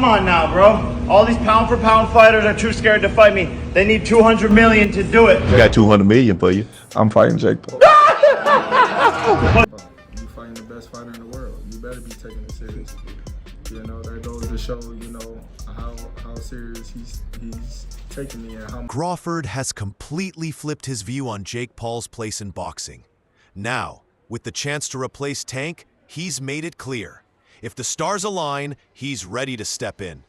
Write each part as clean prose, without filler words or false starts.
Come on now, bro. All these pound for pound fighters are too scared to fight me. They need 200 million to do it. I got 200 million for you. I'm fighting Jake Paul. You fighting the best fighter in the world. You better be taking it seriously. You know, that goes to show, you know, how serious he's taking me and how. Crawford has completely flipped his view on Jake Paul's place in boxing. Now, with the chance to replace Tank, he's made it clear. If the stars align, he's ready to step in.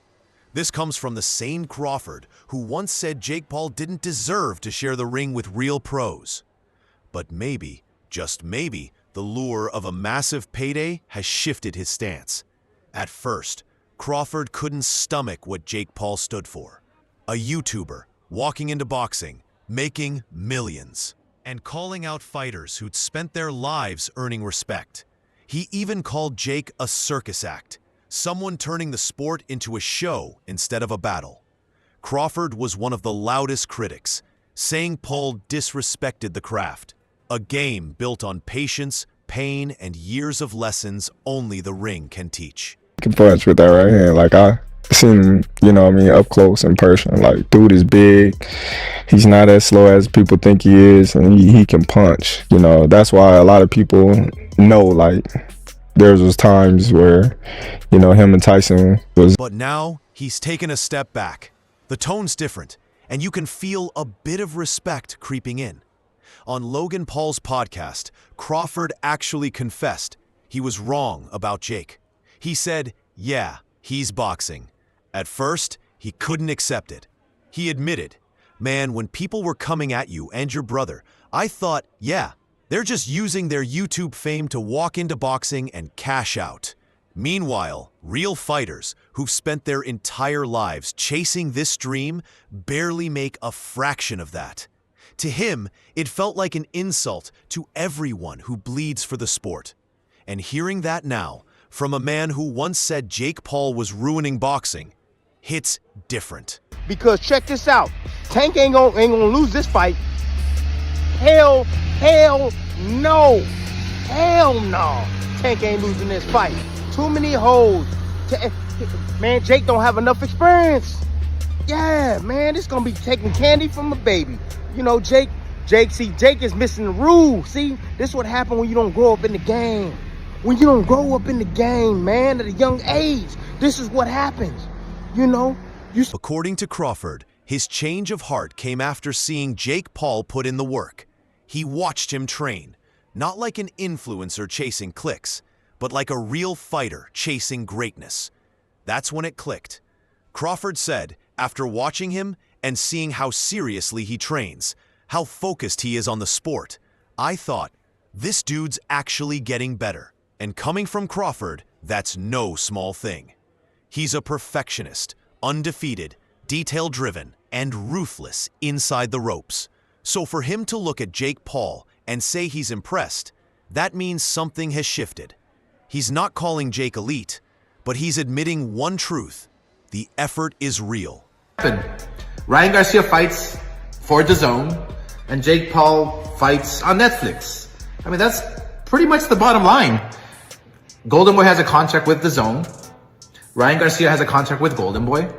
This comes from the same Crawford who once said Jake Paul didn't deserve to share the ring with real pros. But maybe, just maybe, the lure of a massive payday has shifted his stance. At first, Crawford couldn't stomach what Jake Paul stood for. A YouTuber, walking into boxing, making millions, and calling out fighters who'd spent their lives earning respect. He even called Jake a circus act, someone turning the sport into a show instead of a battle. Crawford was one of the loudest critics, saying Paul disrespected the craft, a game built on patience, pain, and years of lessons only the ring can teach. He can punch with that right hand. Like, I seen him, you know what I mean, up close in person. Like, dude is big. He's not as slow as people think he is, and he can punch. You know, that's why a lot of people know, like, there was times where, you know, him and Tyson was. But now he's taken a step back. The tone's different, and you can feel a bit of respect creeping in. On Logan Paul's podcast, Crawford actually confessed he was wrong about Jake. He said, yeah, he's boxing. At first, he couldn't accept it. He admitted, man, when people were coming at you and your brother, I thought, yeah, they're just using their YouTube fame to walk into boxing and cash out. Meanwhile, real fighters who've spent their entire lives chasing this dream barely make a fraction of that. To him, it felt like an insult to everyone who bleeds for the sport. And hearing that now, from a man who once said Jake Paul was ruining boxing, hits different. Because check this out, Tank ain't gonna lose this fight. Hell no. Hell no. Tank ain't losing this fight. Too many holes. Man, Jake don't have enough experience. Yeah, man, this gonna be taking candy from a baby. You know, Jake is missing the rules. See, this is what happened when you don't grow up in the game. When you don't grow up in the game, man, at a young age, this is what happens. You know? According to Crawford, his change of heart came after seeing Jake Paul put in the work. He watched him train, not like an influencer chasing clicks, but like a real fighter chasing greatness. That's when it clicked. Crawford said, after watching him and seeing how seriously he trains, how focused he is on the sport, I thought, this dude's actually getting better. And coming from Crawford, that's no small thing. He's a perfectionist, undefeated, detail-driven, and ruthless inside the ropes. So for him to look at Jake Paul and say he's impressed, that means something has shifted. He's not calling Jake elite, but he's admitting one truth: the effort is real. Ryan Garcia fights for DAZN, and Jake Paul fights on Netflix. I mean, that's pretty much the bottom line. Golden Boy has a contract with DAZN. Ryan Garcia has a contract with Golden Boy.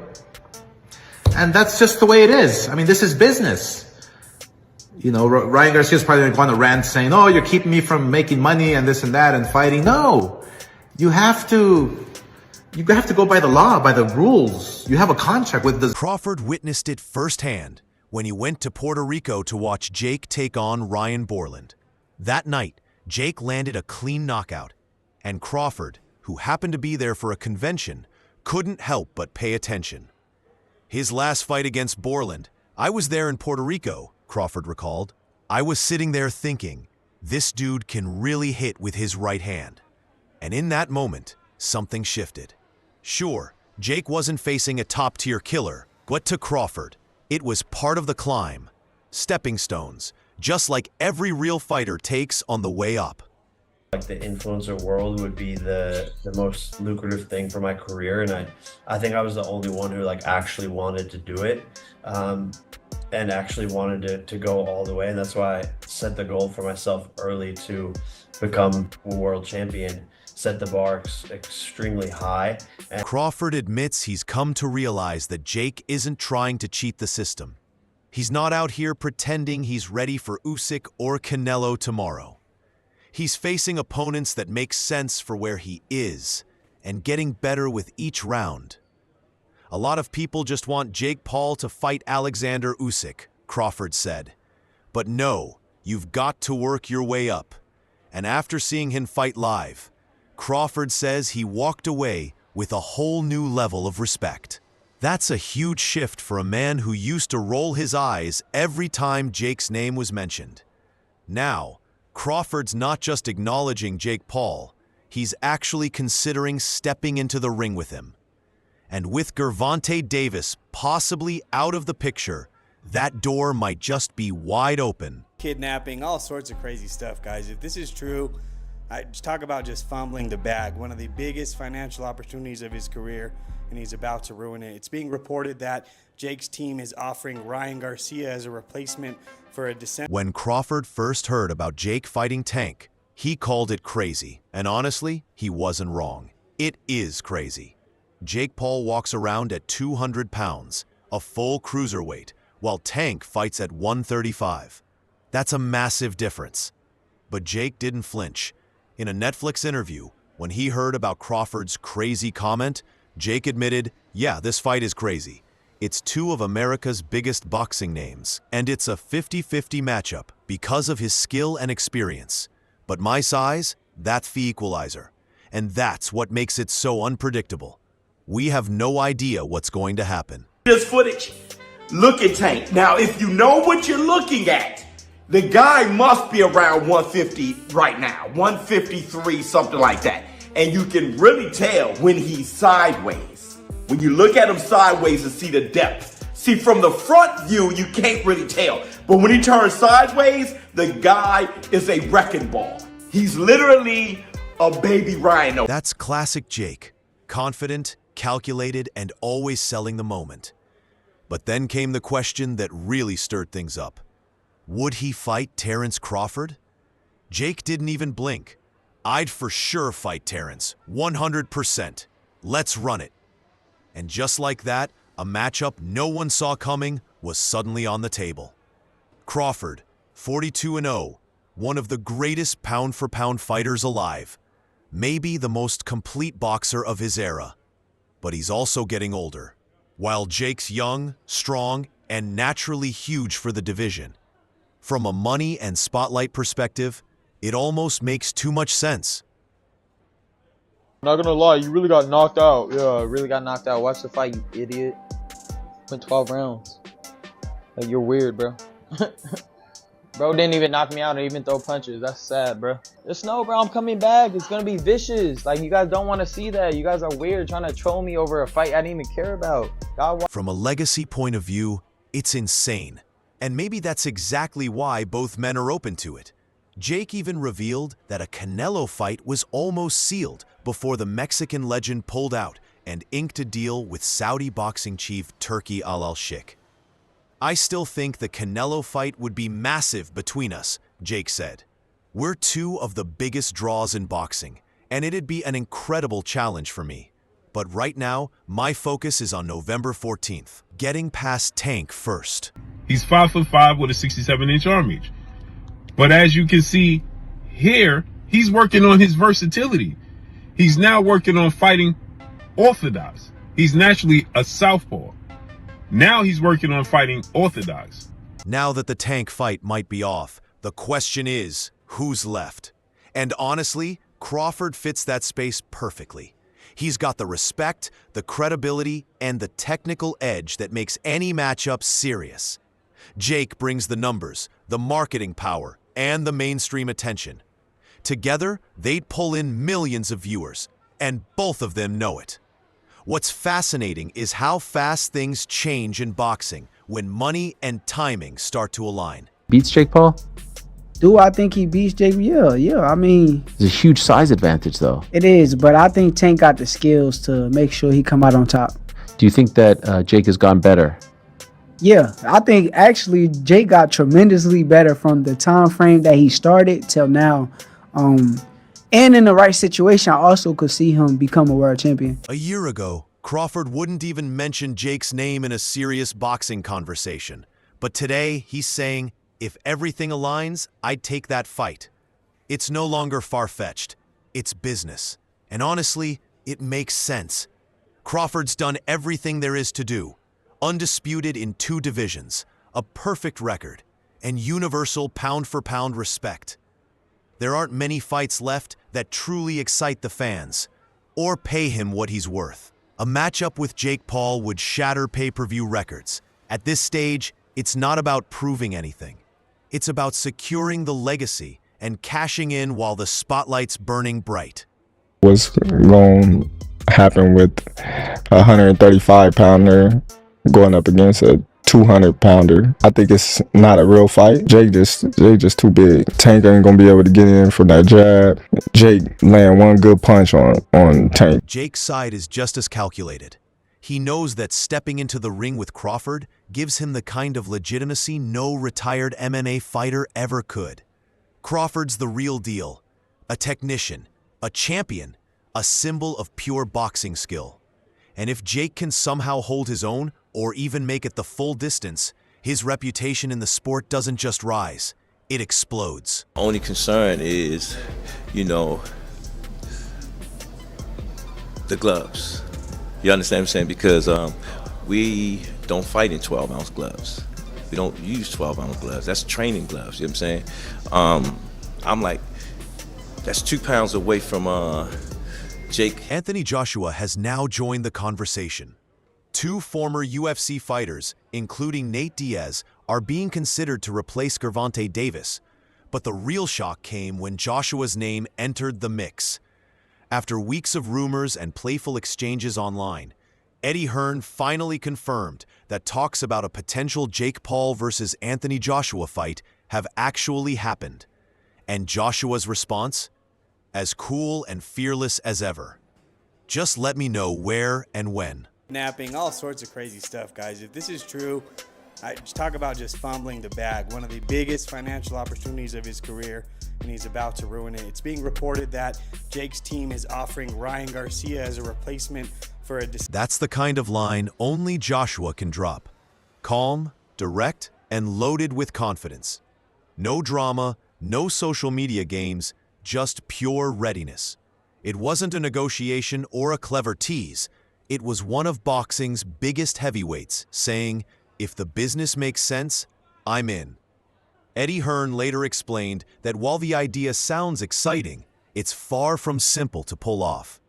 And that's just the way it is. I mean, this is business. You know, Ryan Garcia's probably going to rant saying, oh, you're keeping me from making money and this and that and fighting. No, you have to go by the law, by the rules. You have a contract with DAZN. Crawford witnessed it firsthand when he went to Puerto Rico to watch Jake take on Ryan Borland. That night, Jake landed a clean knockout, and Crawford, who happened to be there for a convention, couldn't help but pay attention. His last fight against Borland, I was there in Puerto Rico, Crawford recalled. I was sitting there thinking, this dude can really hit with his right hand. And in that moment, something shifted. Sure, Jake wasn't facing a top-tier killer, but to Crawford, it was part of the climb. Stepping stones, just like every real fighter takes on the way up. Like the influencer world would be the most lucrative thing for my career, and I think I was the only one who like actually wanted to do it, and actually wanted to go all the way, and that's why I set the goal for myself early to become a world champion. set the bar extremely high. And Crawford admits he's come to realize that Jake isn't trying to cheat the system. He's not out here pretending he's ready for Usyk or Canelo tomorrow. He's facing opponents that make sense for where he is and getting better with each round. A lot of people just want Jake Paul to fight Alexander Usyk, Crawford said. But no, you've got to work your way up. And after seeing him fight live, Crawford says he walked away with a whole new level of respect. That's a huge shift for a man who used to roll his eyes every time Jake's name was mentioned. Now, Crawford's not just acknowledging Jake Paul, he's actually considering stepping into the ring with him. And with Gervonta Davis possibly out of the picture, that door might just be wide open. Kidnapping, all sorts of crazy stuff, guys. If this is true, I just talk about just fumbling the bag, one of the biggest financial opportunities of his career, and he's about to ruin it. It's being reported that Jake's team is offering Ryan Garcia as a replacement for a December. When Crawford first heard about Jake fighting Tank, he called it crazy. And honestly, he wasn't wrong. It is crazy. Jake Paul walks around at 200 pounds, a full cruiserweight, while Tank fights at 135. That's a massive difference. But Jake didn't flinch. In a Netflix interview, when he heard about Crawford's crazy comment, Jake admitted, yeah, this fight is crazy. It's two of America's biggest boxing names, and it's a 50-50 matchup because of his skill and experience. But my size, that's the equalizer. And that's what makes it so unpredictable. We have no idea what's going to happen. This footage, look at Tank. Now, if you know what you're looking at, the guy must be around 150 right now, 153, something like that. And you can really tell when he's sideways. When you look at him sideways and see the depth. See, from the front view, you can't really tell. But when he turns sideways, the guy is a wrecking ball. He's literally a baby rhino. That's classic Jake. Confident, calculated, and always selling the moment. But then came the question that really stirred things up. Would he fight Terence Crawford? Jake didn't even blink. I'd for sure fight Terence, 100%. Let's run it. And just like that, a matchup no one saw coming was suddenly on the table. Crawford, 42-0, one of the greatest pound-for-pound fighters alive. Maybe the most complete boxer of his era. But he's also getting older. While Jake's young, strong, and naturally huge for the division. From a money and spotlight perspective, it almost makes too much sense. Not gonna lie, you really got knocked out. Yeah, really got knocked out. Watch the fight, you idiot. Went 12 rounds. Like, you're weird, bro. Bro didn't even knock me out or even throw punches. That's sad, bro. Just know, bro, I'm coming back. It's gonna be vicious. Like, you guys don't want to see that. You guys are weird trying to troll me over a fight I didn't even care about. From a legacy point of view, it's insane. And maybe that's exactly why both men are open to it. Jake even revealed that a Canelo fight was almost sealed before the Mexican legend pulled out and inked a deal with Saudi boxing chief Turki Al-Sheikh. I still think the Canelo fight would be massive between us, Jake said. We're two of the biggest draws in boxing, and it'd be an incredible challenge for me. But right now, my focus is on November 14th, getting past Tank first. He's 5'5" with a 67-inch arm reach. But as you can see here, he's working on his versatility. He's now working on fighting orthodox. He's naturally a southpaw. Now he's working on fighting orthodox. Now that the Tank fight might be off, the question is, who's left? And honestly, Crawford fits that space perfectly. He's got the respect, the credibility, and the technical edge that makes any matchup serious. Jake brings the numbers, the marketing power, and the mainstream attention. Together, they'd pull in millions of viewers, and both of them know it. What's fascinating is how fast things change in boxing when money and timing start to align. Beats Jake Paul? Do I think he beats Jake? Yeah. I mean, There's a huge size advantage, though. it is, but I think Tank got the skills to make sure he come out on top. Do you think that Jake has gone better? Yeah, I think actually Jake got tremendously better from the time frame that he started till now. And in the right situation, I also could see him become a world champion. A year ago, Crawford wouldn't even mention Jake's name in a serious boxing conversation. But today, he's saying, if everything aligns, I'd take that fight. It's no longer far-fetched. It's business. And honestly, it makes sense. Crawford's done everything there is to do. Undisputed in 2 divisions, a perfect record, and universal pound-for-pound respect. There aren't many fights left that truly excite the fans, or pay him what he's worth. A matchup with Jake Paul would shatter pay-per-view records. At this stage, it's not about proving anything. It's about securing the legacy and cashing in while the spotlight's burning bright. What's going to happen with a 135-pounder going up against a 200-pounder? I think it's not a real fight. Jake just too big. Tank ain't gonna be able to get in from that jab. Jake land one good punch on Tank. Jake's side is just as calculated. He knows that stepping into the ring with Crawford gives him the kind of legitimacy no retired MMA fighter ever could. Crawford's the real deal. A technician, a champion, a symbol of pure boxing skill. And if Jake can somehow hold his own, or even make it the full distance, his reputation in the sport doesn't just rise, it explodes. Only concern is, the gloves. You understand what I'm saying? Because we don't fight in 12-ounce gloves. We don't use 12-ounce gloves. That's training gloves, you know what I'm saying? I'm like, that's 2 pounds away from Jake. Anthony Joshua has now joined the conversation. 2 former UFC fighters, including Nate Diaz, are being considered to replace Gervonta Davis. But the real shock came when Joshua's name entered the mix. After weeks of rumors and playful exchanges online, Eddie Hearn finally confirmed that talks about a potential Jake Paul versus Anthony Joshua fight have actually happened. And Joshua's response? As cool and fearless as ever. Just let me know where and when. Napping, all sorts of crazy stuff, guys. If this is true, talk about just fumbling the bag. One of the biggest financial opportunities of his career, and he's about to ruin it. It's being reported that Jake's team is offering Ryan Garcia as a replacement for a... That's the kind of line only Joshua can drop. Calm, direct, and loaded with confidence. No drama, no social media games, just pure readiness. It wasn't a negotiation or a clever tease. It was one of boxing's biggest heavyweights saying, if the business makes sense, I'm in. Eddie Hearn later explained that while the idea sounds exciting, it's far from simple to pull off.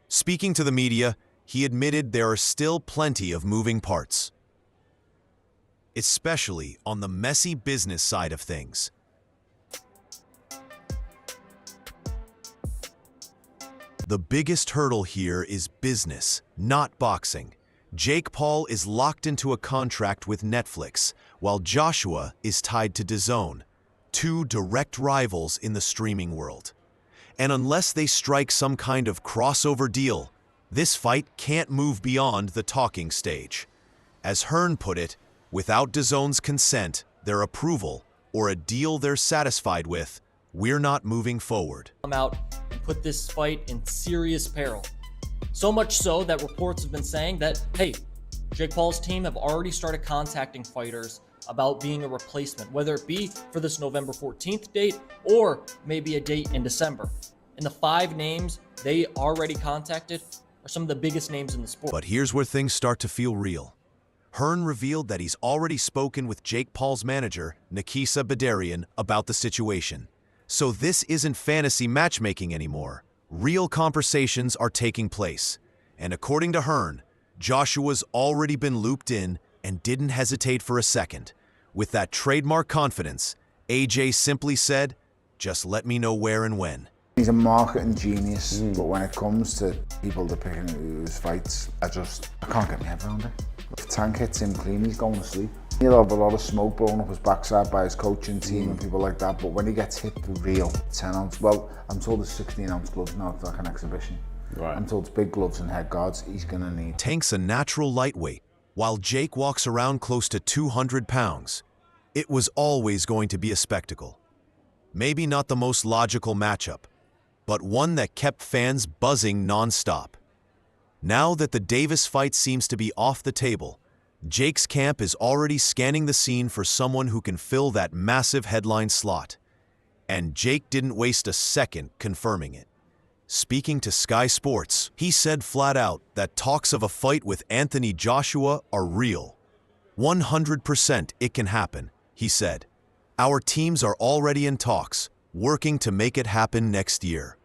Speaking to the media, he admitted there are still plenty of moving parts, especially on the messy business side of things. The biggest hurdle here is business, not boxing. Jake Paul is locked into a contract with Netflix, while Joshua is tied to DAZN, 2 direct rivals in the streaming world. And unless they strike some kind of crossover deal, this fight can't move beyond the talking stage. As Hearn put it, without DAZN's consent, their approval, or a deal they're satisfied with, we're not moving forward. Come out and put this fight in serious peril. So much so that reports have been saying that, hey, Jake Paul's team have already started contacting fighters about being a replacement, whether it be for this November 14th date or maybe a date in December. And the 5 names they already contacted are some of the biggest names in the sport. But here's where things start to feel real. Hearn revealed that he's already spoken with Jake Paul's manager, Nakisa Badarian, about the situation. So this isn't fantasy matchmaking anymore. Real conversations are taking place. And according to Hearn, Joshua's already been looped in and didn't hesitate for a second. With that trademark confidence, AJ simply said, just let me know where and when. He's a marketing genius, but when it comes to people that picking his fights, I can't get my head around it. If Tank hits him clean, he's going to sleep. He'll have a lot of smoke blowing up his backside by his coaching team and people like that, but when he gets hit the real 10-ounce, well, I'm told it's 16-ounce gloves now, it's like an exhibition. Right. I'm told it's big gloves and head guards he's gonna need. Tank's a natural lightweight, while Jake walks around close to 200 pounds. It was always going to be a spectacle. Maybe not the most logical matchup, but one that kept fans buzzing non-stop. Now that the Davis fight seems to be off the table, Jake's camp is already scanning the scene for someone who can fill that massive headline slot. And Jake didn't waste a second confirming it. Speaking to Sky Sports, he said flat out that talks of a fight with Anthony Joshua are real. 100% it can happen, he said. Our teams are already in talks, working to make it happen next year.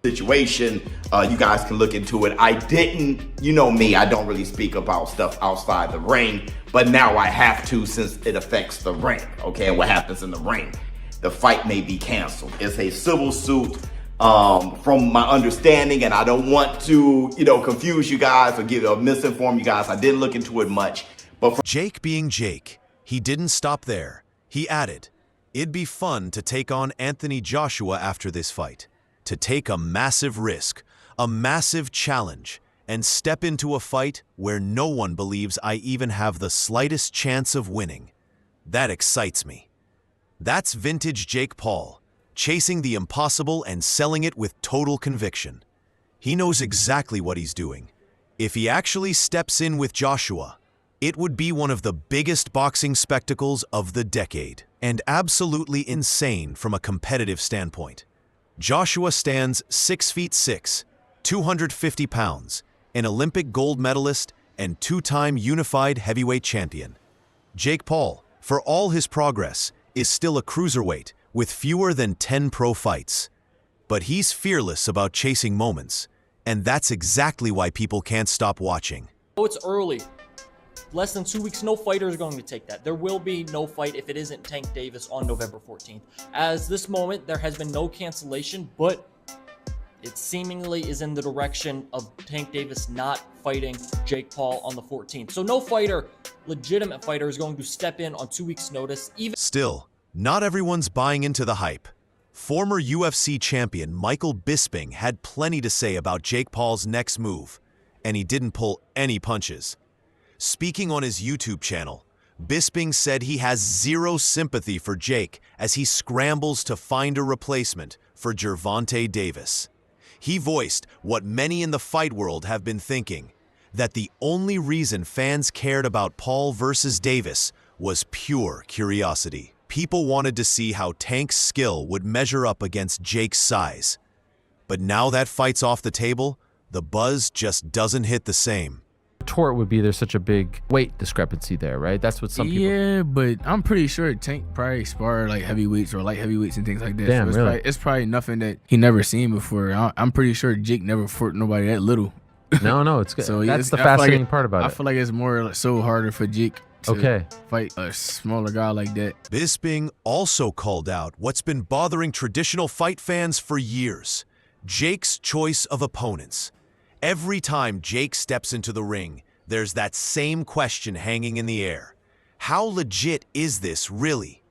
Situation, you guys can look into it. I didn't, you know me, I don't really speak about stuff outside the ring, but now I have to since it affects the ring, okay, and what happens in the ring. The fight may be canceled. It's a civil suit from my understanding, and I don't want to, confuse you guys or misinform you guys. I didn't look into it much. But Jake being Jake, he didn't stop there. He added, it'd be fun to take on Anthony Joshua after this fight, to take a massive risk, a massive challenge, and step into a fight where no one believes I even have the slightest chance of winning. That excites me. That's vintage Jake Paul, chasing the impossible and selling it with total conviction. He knows exactly what he's doing. If he actually steps in with Joshua, it would be one of the biggest boxing spectacles of the decade, and absolutely insane from a competitive standpoint. Joshua stands 6'6", 250 pounds, an Olympic gold medalist and two-time unified heavyweight champion. Jake Paul, for all his progress, is still a cruiserweight with fewer than 10 pro fights. But he's fearless about chasing moments, and that's exactly why people can't stop watching. Oh, it's early. Less than 2 weeks, no fighter is going to take that. There will be no fight if it isn't Tank Davis on November 14th. As this moment, there has been no cancellation, but it seemingly is in the direction of Tank Davis not fighting Jake Paul on the 14th. So no fighter, legitimate fighter, is going to step in on 2 weeks' notice. Still, not everyone's buying into the hype. Former UFC champion Michael Bisping had plenty to say about Jake Paul's next move, and he didn't pull any punches. Speaking on his YouTube channel, Bisping said he has zero sympathy for Jake as he scrambles to find a replacement for Gervonta Davis. He voiced what many in the fight world have been thinking, that the only reason fans cared about Paul versus Davis was pure curiosity. People wanted to see how Tank's skill would measure up against Jake's size. But now that fight's off the table, the buzz just doesn't hit the same. Retort would be there's such a big weight discrepancy there, right? That's what some people... Yeah, but I'm pretty sure Tank probably sparred like heavyweights or light heavyweights and things like that. Damn, so really? It's probably nothing that he never seen before. I'm pretty sure Jake never fought nobody that little. No, it's good. So that's the fascinating part about it. I feel like it's more so harder for Jake to fight a smaller guy like that. Bisping also called out what's been bothering traditional fight fans for years, Jake's choice of opponents. Every time Jake steps into the ring, there's that same question hanging in the air. How legit is this really?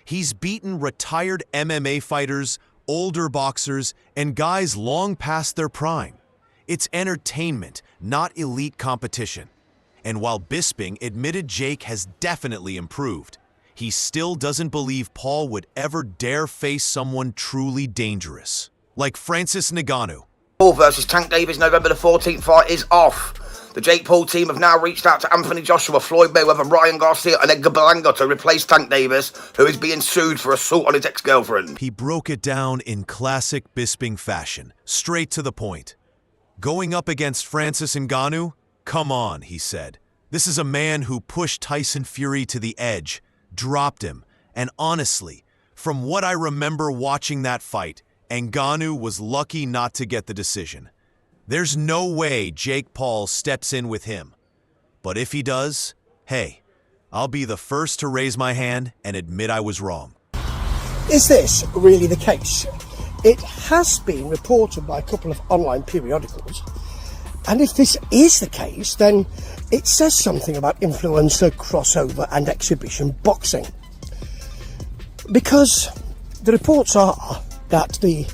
He's beaten retired MMA fighters, older boxers, and guys long past their prime. It's entertainment, not elite competition. And while Bisping admitted Jake has definitely improved, he still doesn't believe Paul would ever dare face someone truly dangerous, like Francis Ngannou. Paul versus Tank Davis November the 14th fight is off. The Jake Paul team have now reached out to Anthony Joshua, Floyd Mayweather, Ryan Garcia and Edgar Berlanga to replace Tank Davis, who is being sued for assault on his ex-girlfriend. He broke it down in classic Bisping fashion, straight to the point. Going up against Francis Ngannou? Come on, he said. This is a man who pushed Tyson Fury to the edge, dropped him, and honestly, from what I remember watching that fight, Ngannou was lucky not to get the decision. There's no way Jake Paul steps in with him. But if he does, hey, I'll be the first to raise my hand and admit I was wrong. Is this really the case? It has been reported by a couple of online periodicals, and if this is the case, then it says something about influencer, crossover and exhibition boxing. Because the reports are that the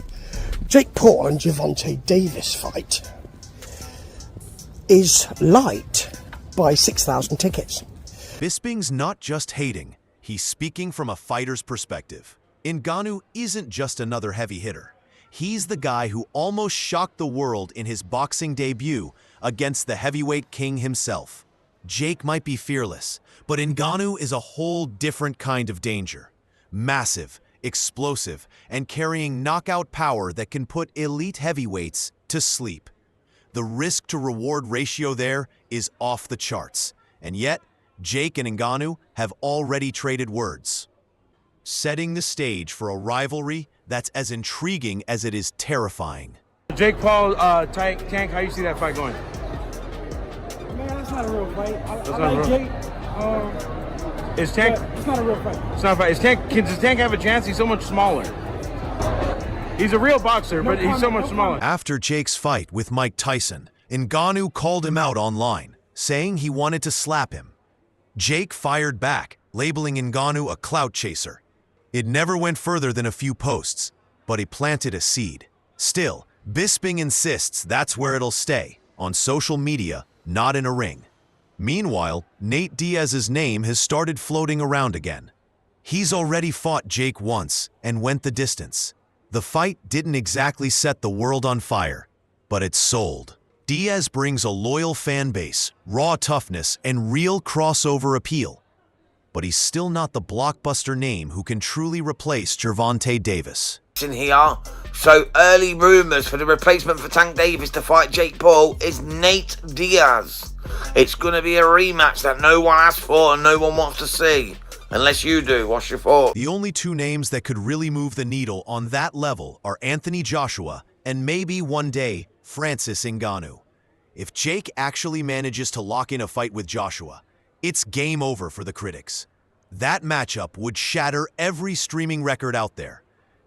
Jake Paul and Gervonta Davis fight is light by 6,000 tickets. Bisping's not just hating, he's speaking from a fighter's perspective. Ngannou isn't just another heavy hitter. he's the guy who almost shocked the world in his boxing debut against the heavyweight king himself. Jake might be fearless, but Ngannou is a whole different kind of danger. Massive, explosive, and carrying knockout power that can put elite heavyweights to sleep. The risk-to-reward ratio there is off the charts, and yet Jake and Ngannou have already traded words, setting the stage for a rivalry that's as intriguing as it is terrifying. Jake Paul, Tank, how you see that fight going? Man, that's not a real fight. I not like real. Jake. Is Tank? It's not a real fight. It's not a fight. Does Tank have a chance? He's so much smaller. He's a real boxer, but he's so much smaller. After Jake's fight with Mike Tyson, Ngannou called him out online, saying he wanted to slap him. Jake fired back, labeling Ngannou a clout chaser. It never went further than a few posts, but he planted a seed. Still, Bisping insists that's where it'll stay, on social media, not in a ring. Meanwhile, Nate Diaz's name has started floating around again. He's already fought Jake once and went the distance. The fight didn't exactly set the world on fire, but it sold. Diaz brings a loyal fan base, raw toughness, and real crossover appeal. But he's still not the blockbuster name who can truly replace Gervonta Davis. In here, so early rumours for the replacement for Tank Davis to fight Jake Paul is Nate Diaz. It's going to be a rematch that no one asked for and no one wants to see. Unless you do. What's your thought? The only two names that could really move the needle on that level are Anthony Joshua and maybe one day Francis Ngannou. If Jake actually manages to lock in a fight with Joshua, it's game over for the critics. That matchup would shatter every streaming record out there.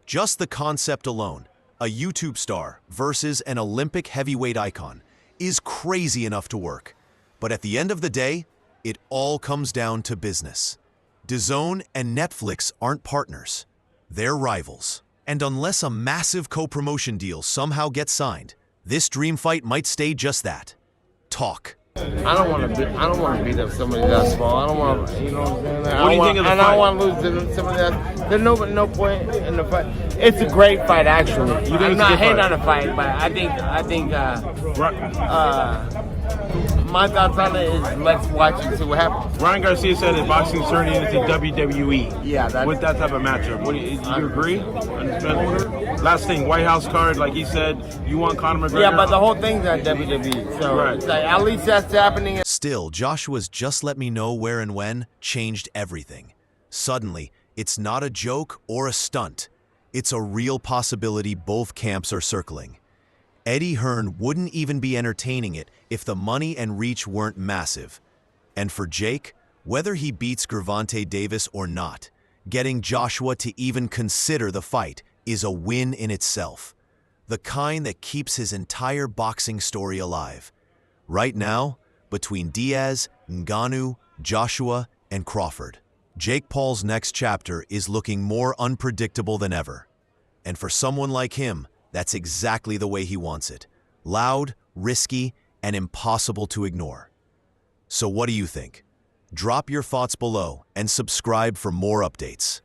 Just the concept alone, a YouTube star versus an Olympic heavyweight icon, is crazy enough to work. But at the end of the day, it all comes down to business. DAZN and Netflix aren't partners. They're rivals. And unless a massive co-promotion deal somehow gets signed, this dream fight might stay just that. Talk. I don't want to beat up somebody that small. I don't want to, you know what I'm saying? What do you think of the fight? I don't want to lose to somebody that. There's no point in the fight. It's a great fight, actually. You think I'm it's not a good hating fight? on the fight, but I think my thoughts on it is let's watch and see what happens. Ryan Garcia said that boxing's turning into WWE. Yeah, with that type of matchup. What do you agree? Last thing, White House card, like he said, you want Conor McGregor? Yeah, but the whole thing's on WWE, so Right. it's like, at least that's happening. Still, Joshua's "just let me know where and when" changed everything. Suddenly, it's not a joke or a stunt. It's a real possibility both camps are circling. Eddie Hearn wouldn't even be entertaining it if the money and reach weren't massive. And for Jake, whether he beats Gervonta Davis or not, getting Joshua to even consider the fight is a win in itself. The kind that keeps his entire boxing story alive. Right now, between Diaz, Ngannou, Joshua, and Crawford, Jake Paul's next chapter is looking more unpredictable than ever. And for someone like him, that's exactly the way he wants it. Loud, risky, and impossible to ignore. So what do you think? Drop your thoughts below and subscribe for more updates.